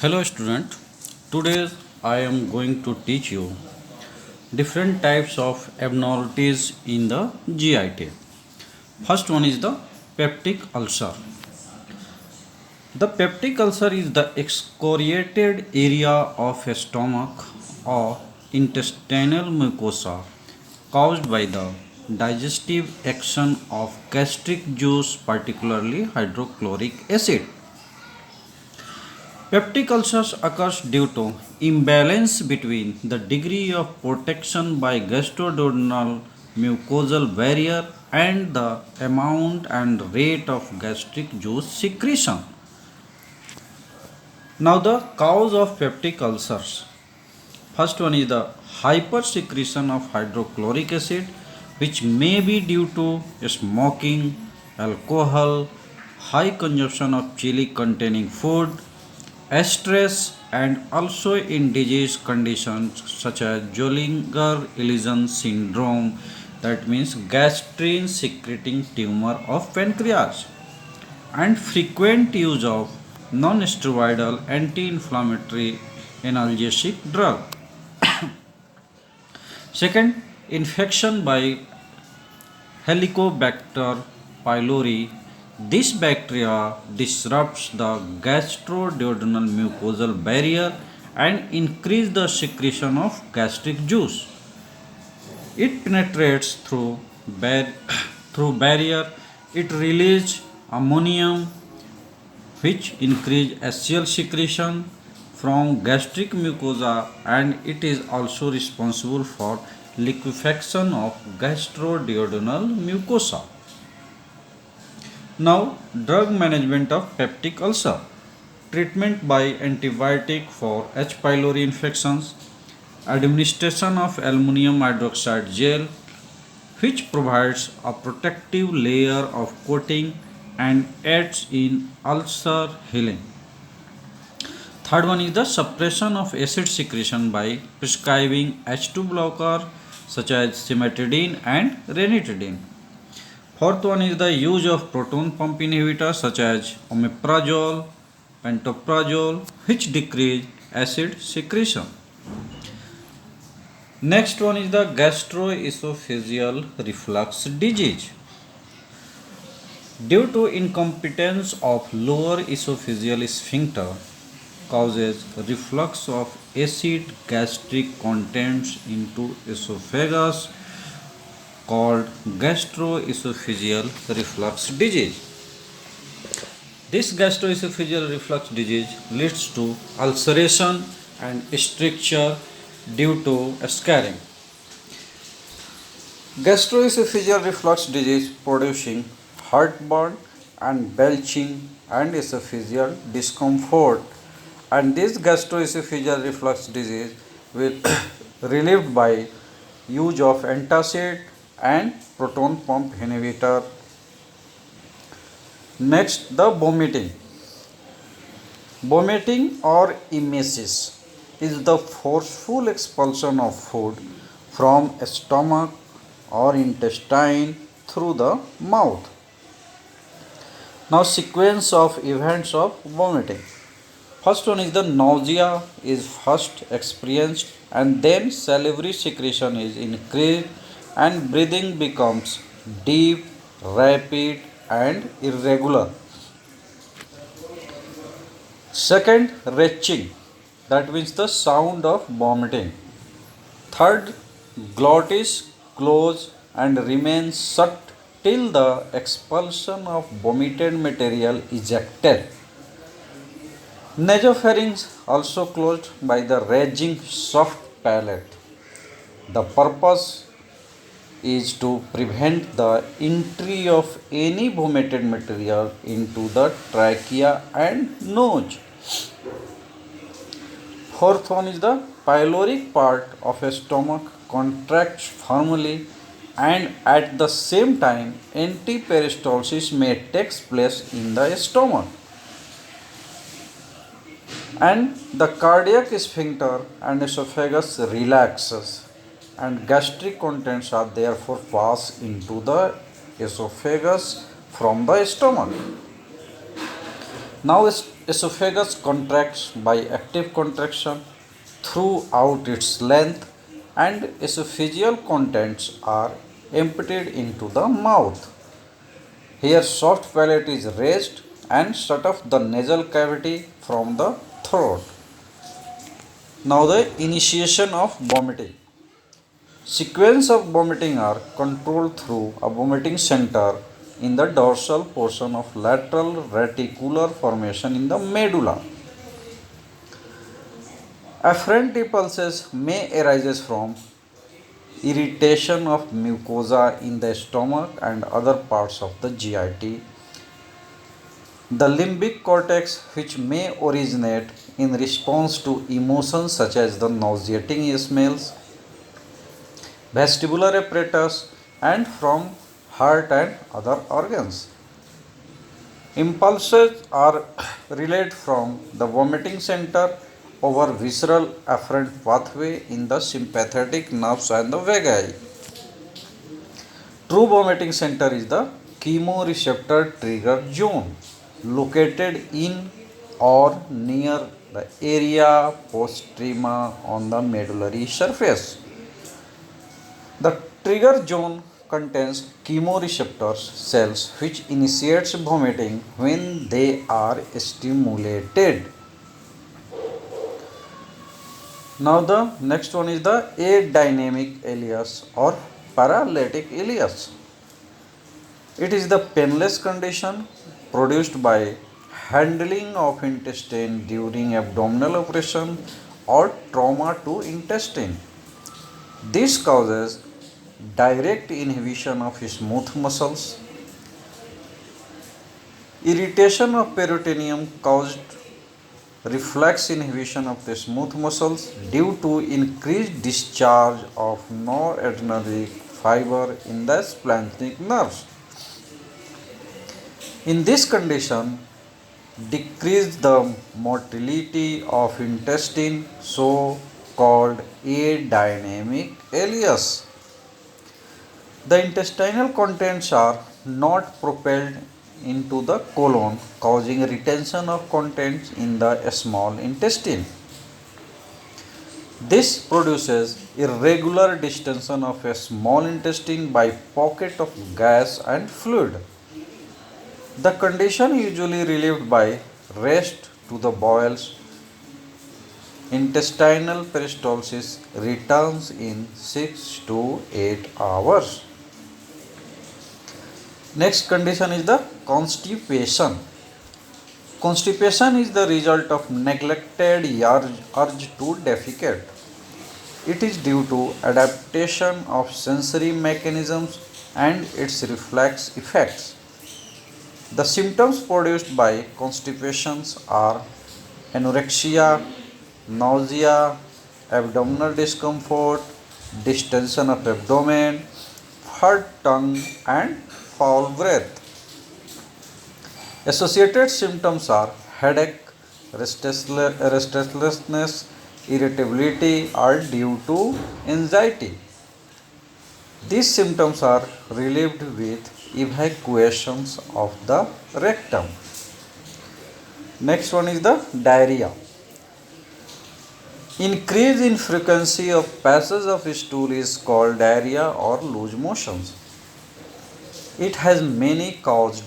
Hello student, today I am going to teach you different types of abnormalities in the GIT. First one is the peptic ulcer. The peptic ulcer is the excoriated area of a stomach or intestinal mucosa caused by the digestive action of gastric juice, particularly hydrochloric acid. Peptic ulcers occurs due to imbalance between the degree of protection by gastroduodenal mucosal barrier and the amount and rate of gastric juice secretion. Now the cause of peptic ulcers. First one is the hypersecretion of hydrochloric acid, which may be due to smoking, alcohol, high consumption of chili containing food, stress, and also in disease conditions such as Zollinger-Ellison syndrome, that means gastrin secreting tumor of pancreas, and frequent use of non-steroidal anti-inflammatory analgesic drug. Second, infection by Helicobacter pylori. This bacteria disrupts the gastroduodenal mucosal barrier and increase the secretion of gastric juice. It penetrates through barrier. It releases ammonium, which increase HCl secretion from gastric mucosa, and it is also responsible for liquefaction of gastroduodenal mucosa. Now, drug management of peptic ulcer. Treatment by antibiotic for H. pylori infections. Administration of aluminum hydroxide gel, which provides a protective layer of coating and aids in ulcer healing. Third one is the suppression of acid secretion by prescribing H2 blocker such as cimetidine and ranitidine. Fourth one is the use of proton pump inhibitors such as omeprazole, pantoprazole, which decrease acid secretion. Next one is the gastroesophageal reflux disease. Due to incompetence of lower esophageal sphincter, causes reflux of acid gastric contents into esophagus called gastroesophageal reflux disease. This gastroesophageal reflux disease leads to ulceration and stricture due to scarring. Gastroesophageal reflux disease producing heartburn and belching and esophageal discomfort, and this gastroesophageal reflux disease will relieved by use of antacid and proton pump inhibitor. Next, the vomiting. Vomiting or emesis is the forceful expulsion of food from stomach or intestine through the mouth. Now, sequence of events of vomiting. First one is the nausea is first experienced, and then salivary secretion is increased and breathing becomes deep, rapid and irregular. Second, retching, that means the sound of vomiting. Third, glottis close and remains shut till the expulsion of vomited material ejected. Nasopharynx also closed by the raging soft palate. The purpose is to prevent the entry of any vomited material into the trachea and nose. Fourth one is the pyloric part of a stomach contracts firmly, and at the same time antiperistalsis may take place in the stomach, and the cardiac sphincter and esophagus relaxes, and gastric contents are therefore passed into the esophagus from the stomach. Now Esophagus contracts by active contraction throughout its length and esophageal contents are emptied into the mouth. Here soft palate is raised and shut off the nasal cavity from the throat. Now the initiation of vomiting. Sequence of vomiting are controlled through a vomiting center in the dorsal portion of lateral reticular formation in the medulla. Afferent impulses may arise from irritation of mucosa in the stomach and other parts of the GIT. The limbic cortex, which may originate in response to emotions such as the nauseating smells, vestibular apparatus, and from heart and other organs. Impulses are relayed from the vomiting center over visceral afferent pathway in the sympathetic nerves and the vagi. True vomiting center is the chemoreceptor trigger zone located in or near the area postrema on the medullary surface. The trigger zone contains chemoreceptor cells which initiates vomiting when they are stimulated. Now the next one is the adynamic ileus or paralytic ileus. It is the painless condition produced by handling of intestine during abdominal operation or trauma to intestine. This causes direct inhibition of smooth muscles. Irritation of peritoneum caused reflex inhibition of the smooth muscles due to increased discharge of noradrenergic fiber in the splanchnic nerves. In this condition, decrease the motility of intestine, so called adynamic ileus. The intestinal contents are not propelled into the colon, causing retention of contents in the small intestine. This produces irregular distension of a small intestine by pocket of gas and fluid. The condition usually relieved by rest to the bowels. Intestinal peristalsis returns in 6 to 8 hours. Next condition is the constipation. Constipation is the result of neglected urge to defecate. It is due to adaptation of sensory mechanisms and its reflex effects. The symptoms produced by constipations are anorexia, nausea, abdominal discomfort, distension of abdomen, hard tongue, and foul breath. Associated symptoms are headache, restlessness, irritability are due to anxiety. These symptoms are relieved with evacuations of the rectum. Next one is the diarrhea. Increase in frequency of passage of stool is called diarrhea or loose motions. It has many causes.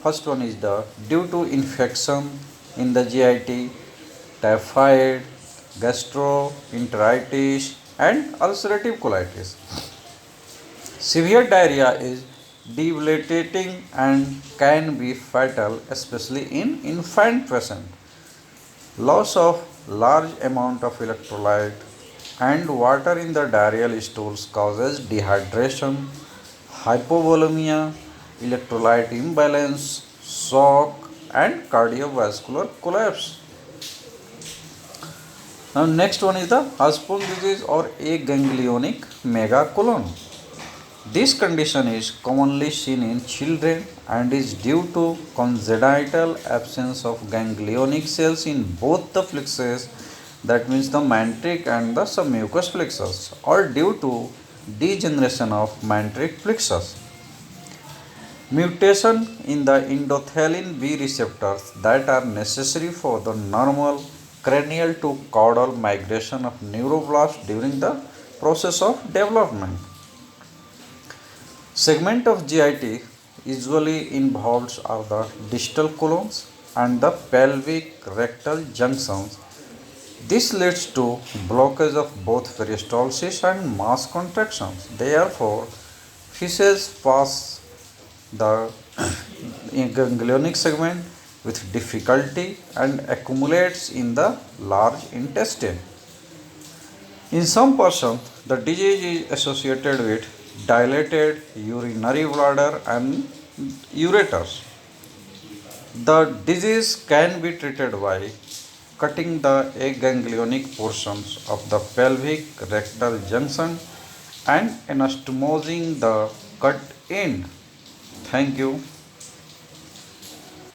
First one is the due to infection in the GIT, typhoid, gastroenteritis, and ulcerative colitis. Severe diarrhea is debilitating and can be fatal, especially in infant patient. Loss of large amount of electrolyte and water in the diarrheal stools causes dehydration, hypovolemia, electrolyte imbalance, shock, and cardiovascular collapse. Now next one is the Husband disease or aganglionic megacolon. This condition is commonly seen in children and is due to congenital absence of ganglionic cells in both the plexus, that means the mantric and the submucous plexus, or due to degeneration of mantric plexus. Mutation in the endothelin B receptors that are necessary for the normal cranial to caudal migration of neuroblasts during the process of development. Segment of GIT usually involves are the distal colons and the pelvic rectal junctions. This leads to blockage of both peristalsis and mass contractions. Therefore, feces pass the ganglionic segment with difficulty and accumulates in the large intestine. In some persons, the disease is associated with dilated urinary bladder and ureters. The disease can be treated by cutting the aganglionic portions of the pelvic rectal junction and anastomosing the cut end. Thank you.